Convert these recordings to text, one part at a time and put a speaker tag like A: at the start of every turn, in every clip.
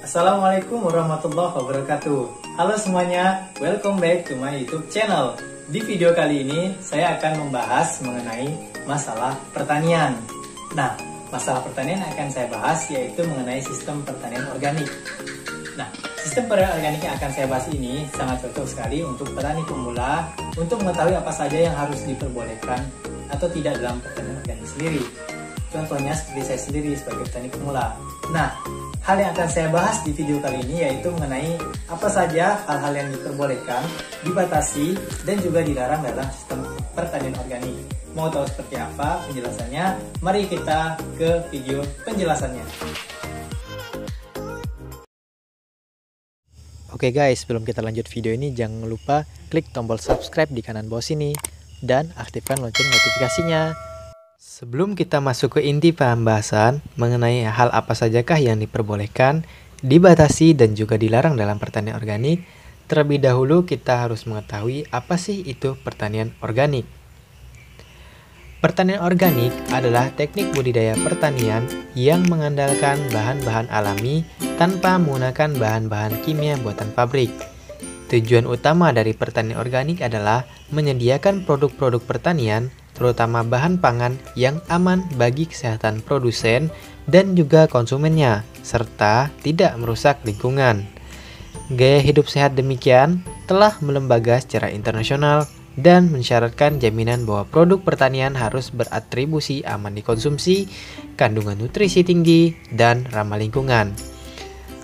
A: Assalamualaikum warahmatullahi wabarakatuh. Halo semuanya, welcome back to my YouTube channel. Di video kali ini saya akan membahas mengenai masalah pertanian. Nah, masalah pertanian akan saya bahas yaitu mengenai sistem pertanian organik. Nah, sistem pertanian organik yang akan saya bahas ini sangat cocok sekali untuk petani pemula untuk mengetahui apa saja yang harus diperbolehkan atau tidak dalam pertanian organik sendiri. Contohnya seperti saya sendiri sebagai petani pemula. Nah, hal yang akan saya bahas di video kali ini yaitu mengenai apa saja hal-hal yang diperbolehkan, dibatasi, dan juga dilarang dalam sistem pertanian organik. Mau tahu seperti apa penjelasannya? Mari kita ke video penjelasannya.
B: Oke guys, sebelum kita lanjut video ini jangan lupa klik tombol subscribe di kanan bawah sini dan aktifkan lonceng notifikasinya. Sebelum kita masuk ke inti pembahasan mengenai hal apa sajakah yang diperbolehkan, dibatasi, dan juga dilarang dalam pertanian organik, terlebih dahulu kita harus mengetahui apa sih itu pertanian organik. Pertanian organik adalah teknik budidaya pertanian yang mengandalkan bahan-bahan alami tanpa menggunakan bahan-bahan kimia buatan pabrik. Tujuan utama dari pertanian organik adalah menyediakan produk-produk pertanian, terutama bahan pangan yang aman bagi kesehatan produsen dan juga konsumennya, serta tidak merusak lingkungan. Gaya hidup sehat demikian telah melembaga secara internasional dan mensyaratkan jaminan bahwa produk pertanian harus beratribusi aman dikonsumsi, kandungan nutrisi tinggi, dan ramah lingkungan.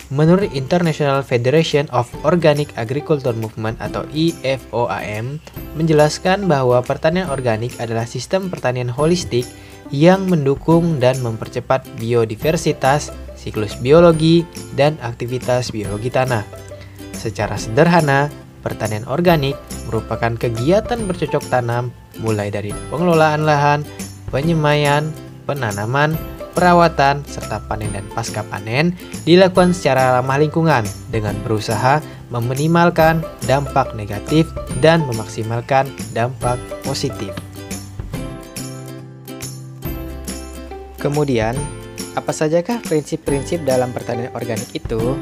B: Menurut International Federation of Organic Agriculture Movement atau IFOAM, menjelaskan bahwa pertanian organik adalah sistem pertanian holistik yang mendukung dan mempercepat biodiversitas, siklus biologi, dan aktivitas biologi tanah. Secara sederhana, pertanian organik merupakan kegiatan bercocok tanam mulai dari pengelolaan lahan, penyemaian, penanaman, perawatan, serta panen dan pasca panen dilakukan secara ramah lingkungan dengan berusaha meminimalkan dampak negatif dan memaksimalkan dampak positif. Kemudian, apa sajakah prinsip-prinsip dalam pertanian organik itu?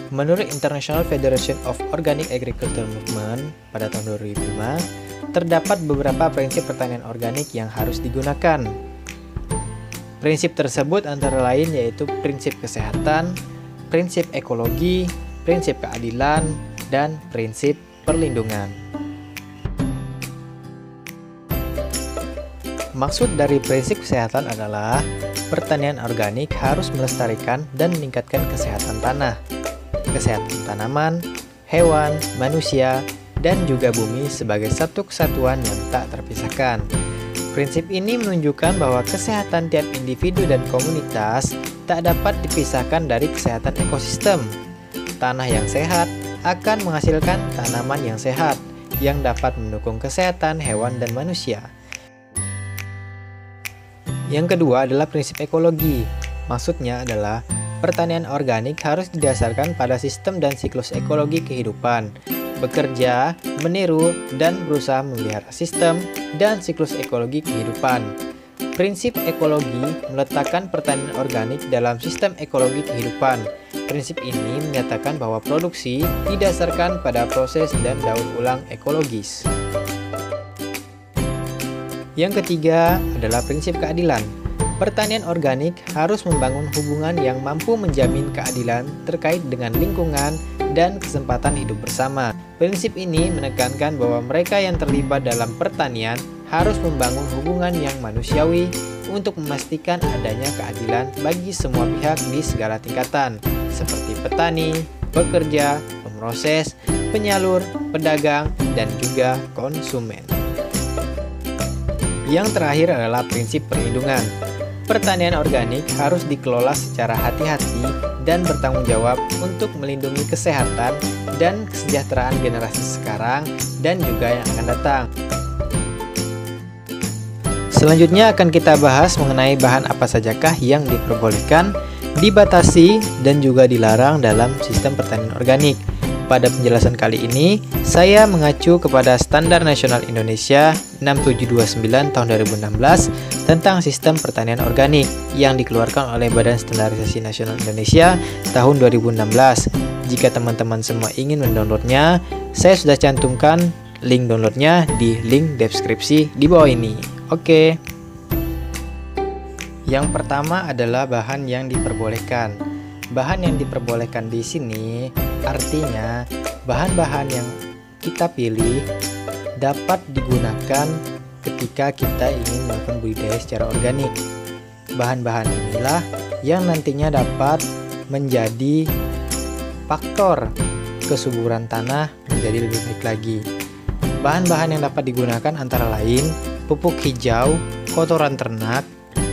B: Menurut International Federation of Organic Agriculture Movement pada tahun 2005, terdapat beberapa prinsip pertanian organik yang harus digunakan. Prinsip tersebut antara lain yaitu prinsip kesehatan, prinsip ekologi, prinsip keadilan, dan prinsip perlindungan. Maksud dari prinsip kesehatan adalah pertanian organik harus melestarikan dan meningkatkan kesehatan tanah, kesehatan tanaman, hewan, manusia, dan juga bumi sebagai satu kesatuan yang tak terpisahkan. Prinsip ini menunjukkan bahwa kesehatan tiap individu dan komunitas tak dapat dipisahkan dari kesehatan ekosistem. Tanah yang sehat akan menghasilkan tanaman yang sehat, yang dapat mendukung kesehatan hewan dan manusia. Yang kedua adalah prinsip ekologi. Maksudnya adalah pertanian organik harus didasarkan pada sistem dan siklus ekologi kehidupan, bekerja, meniru, dan berusaha memelihara sistem dan siklus ekologi kehidupan. Prinsip ekologi meletakkan pertanian organik dalam sistem ekologi kehidupan. Prinsip ini menyatakan bahwa produksi didasarkan pada proses dan daur ulang ekologis. Yang ketiga adalah prinsip keadilan. Pertanian organik harus membangun hubungan yang mampu menjamin keadilan terkait dengan lingkungan dan kesempatan hidup bersama. Prinsip ini menekankan bahwa mereka yang terlibat dalam pertanian harus membangun hubungan yang manusiawi untuk memastikan adanya keadilan bagi semua pihak di segala tingkatan, seperti petani, pekerja, pemroses, penyalur, pedagang, dan juga konsumen. Yang terakhir adalah prinsip perlindungan. Pertanian organik harus dikelola secara hati-hati dan bertanggung jawab untuk melindungi kesehatan dan kesejahteraan generasi sekarang dan juga yang akan datang. Selanjutnya akan kita bahas mengenai bahan apa sajakah yang diperbolehkan, dibatasi, dan juga dilarang dalam sistem pertanian organik. Pada penjelasan kali ini, saya mengacu kepada Standar Nasional Indonesia 6729 tahun 2016 tentang sistem pertanian organik yang dikeluarkan oleh Badan Standarisasi Nasional Indonesia tahun 2016. Jika teman-teman semua ingin mendownloadnya, saya sudah cantumkan link downloadnya di link deskripsi di bawah ini. Oke. Yang pertama adalah bahan yang diperbolehkan. Bahan yang diperbolehkan di sini artinya bahan-bahan yang kita pilih dapat digunakan ketika kita ingin melakukan budidaya secara organik. Bahan-bahan inilah yang nantinya dapat menjadi faktor kesuburan tanah menjadi lebih baik lagi. Bahan-bahan yang dapat digunakan antara lain pupuk hijau, kotoran ternak,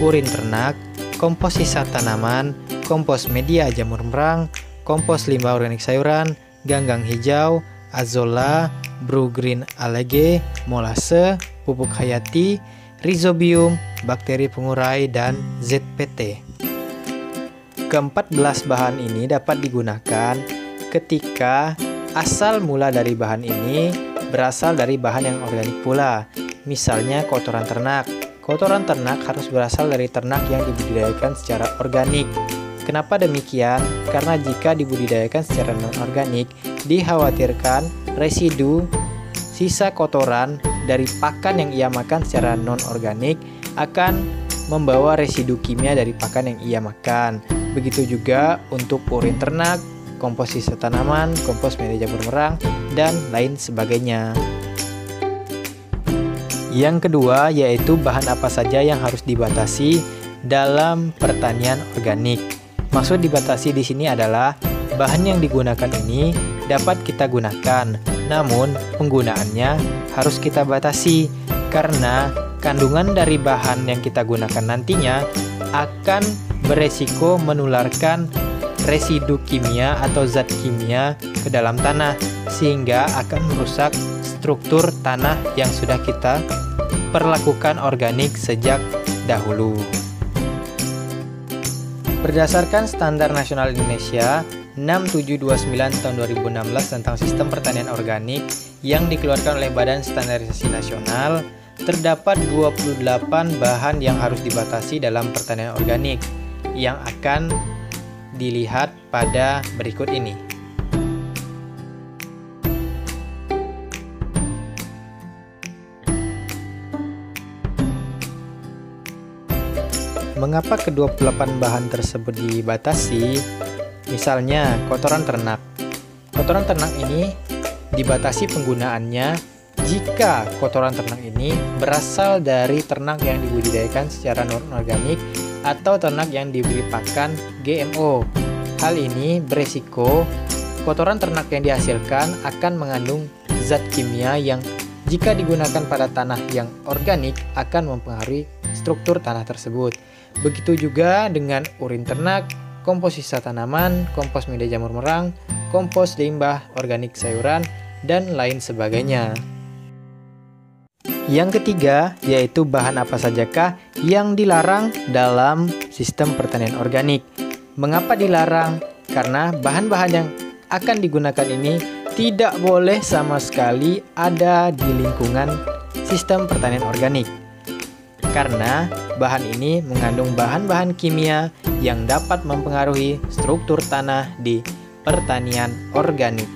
B: urin ternak, kompos sisa tanaman, kompos media jamur merang, kompos limbah organik sayuran, ganggang hijau, azolla, Bruggreen algae, molase, pupuk hayati, rhizobium, bakteri pengurai, dan ZPT. Ke-14 bahan ini dapat digunakan ketika asal mula dari bahan ini berasal dari bahan yang organik pula. Misalnya kotoran ternak. Kotoran ternak harus berasal dari ternak yang dibudidayakan secara organik. Kenapa demikian? Karena jika dibudidayakan secara non-organik, dikhawatirkan residu sisa kotoran dari pakan yang ia makan secara non-organik akan membawa residu kimia dari pakan yang ia makan. Begitu juga untuk urin ternak, kompos sisa tanaman, kompos media jamur merang, dan lain sebagainya. Yang kedua yaitu bahan apa saja yang harus dibatasi dalam pertanian organik. Maksud dibatasi di sini adalah bahan yang digunakan ini dapat kita gunakan, namun penggunaannya harus kita batasi karena kandungan dari bahan yang kita gunakan nantinya akan beresiko menularkan residu kimia atau zat kimia ke dalam tanah sehingga akan merusak struktur tanah yang sudah kita perlakukan organik sejak dahulu. Berdasarkan Standar Nasional Indonesia 6729 tahun 2016 tentang sistem pertanian organik yang dikeluarkan oleh Badan Standarisasi Nasional, terdapat 28 bahan yang harus dibatasi dalam pertanian organik yang akan dilihat pada berikut ini. Mengapa ke-28 bahan tersebut dibatasi? Misalnya, kotoran ternak. Kotoran ternak ini dibatasi penggunaannya jika kotoran ternak ini berasal dari ternak yang dibudidayakan secara non-organik atau ternak yang diberi pakan GMO. Hal ini beresiko kotoran ternak yang dihasilkan akan mengandung zat kimia yang jika digunakan pada tanah yang organik akan mempengaruhi struktur tanah tersebut. Begitu juga dengan urin ternak, kompos sisa tanaman, kompos media jamur merang, kompos limbah organik sayuran, dan lain sebagainya. Yang ketiga, yaitu bahan apa sajakah yang dilarang dalam sistem pertanian organik. Mengapa dilarang? Karena bahan-bahan yang akan digunakan ini tidak boleh sama sekali ada di lingkungan sistem pertanian organik. Karena bahan ini mengandung bahan-bahan kimia yang dapat mempengaruhi struktur tanah di pertanian organik.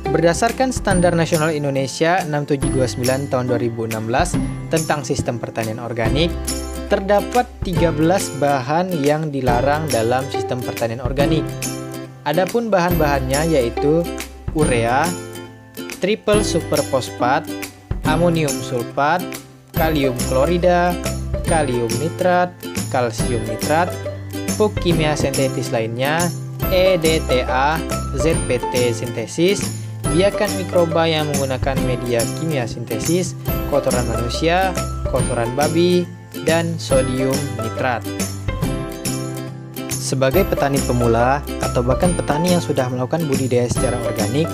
B: Berdasarkan Standar Nasional Indonesia 6729 tahun 2016 tentang sistem pertanian organik, terdapat 13 bahan yang dilarang dalam sistem pertanian organik. Adapun bahan-bahannya yaitu urea, triple super fosfat, amonium sulfat, kalium klorida, kalium nitrat, kalsium nitrat, pupuk kimia sintetis lainnya, EDTA, ZPT sintesis, biakan mikroba yang menggunakan media kimia sintesis, kotoran manusia, kotoran babi, dan sodium nitrat. Sebagai petani pemula atau bahkan petani yang sudah melakukan budidaya secara organik,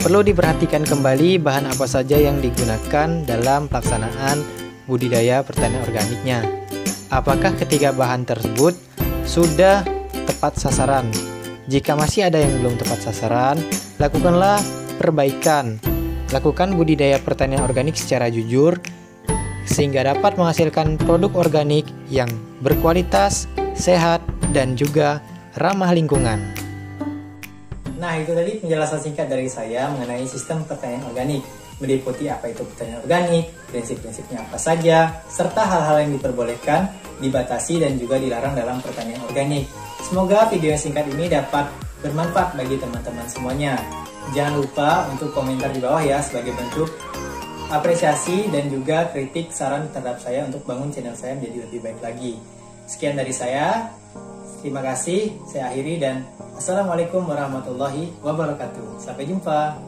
B: perlu diperhatikan kembali bahan apa saja yang digunakan dalam pelaksanaan budidaya pertanian organiknya. Apakah ketiga bahan tersebut sudah tepat sasaran? Jika masih ada yang belum tepat sasaran, lakukanlah perbaikan. Lakukan budidaya pertanian organik secara jujur, sehingga dapat menghasilkan produk organik yang berkualitas, sehat, dan juga ramah lingkungan.
A: Nah, itu tadi penjelasan singkat dari saya mengenai sistem pertanian organik. Meliputi apa itu pertanian organik, prinsip-prinsipnya apa saja, serta hal-hal yang diperbolehkan, dibatasi, dan juga dilarang dalam pertanian organik. Semoga video singkat ini dapat bermanfaat bagi teman-teman semuanya. Jangan lupa untuk komentar di bawah ya sebagai bentuk apresiasi dan juga kritik saran terhadap saya untuk bangun channel saya menjadi lebih baik lagi. Sekian dari saya. Terima kasih. Saya akhiri dan Assalamualaikum warahmatullahi wabarakatuh. Sampai jumpa.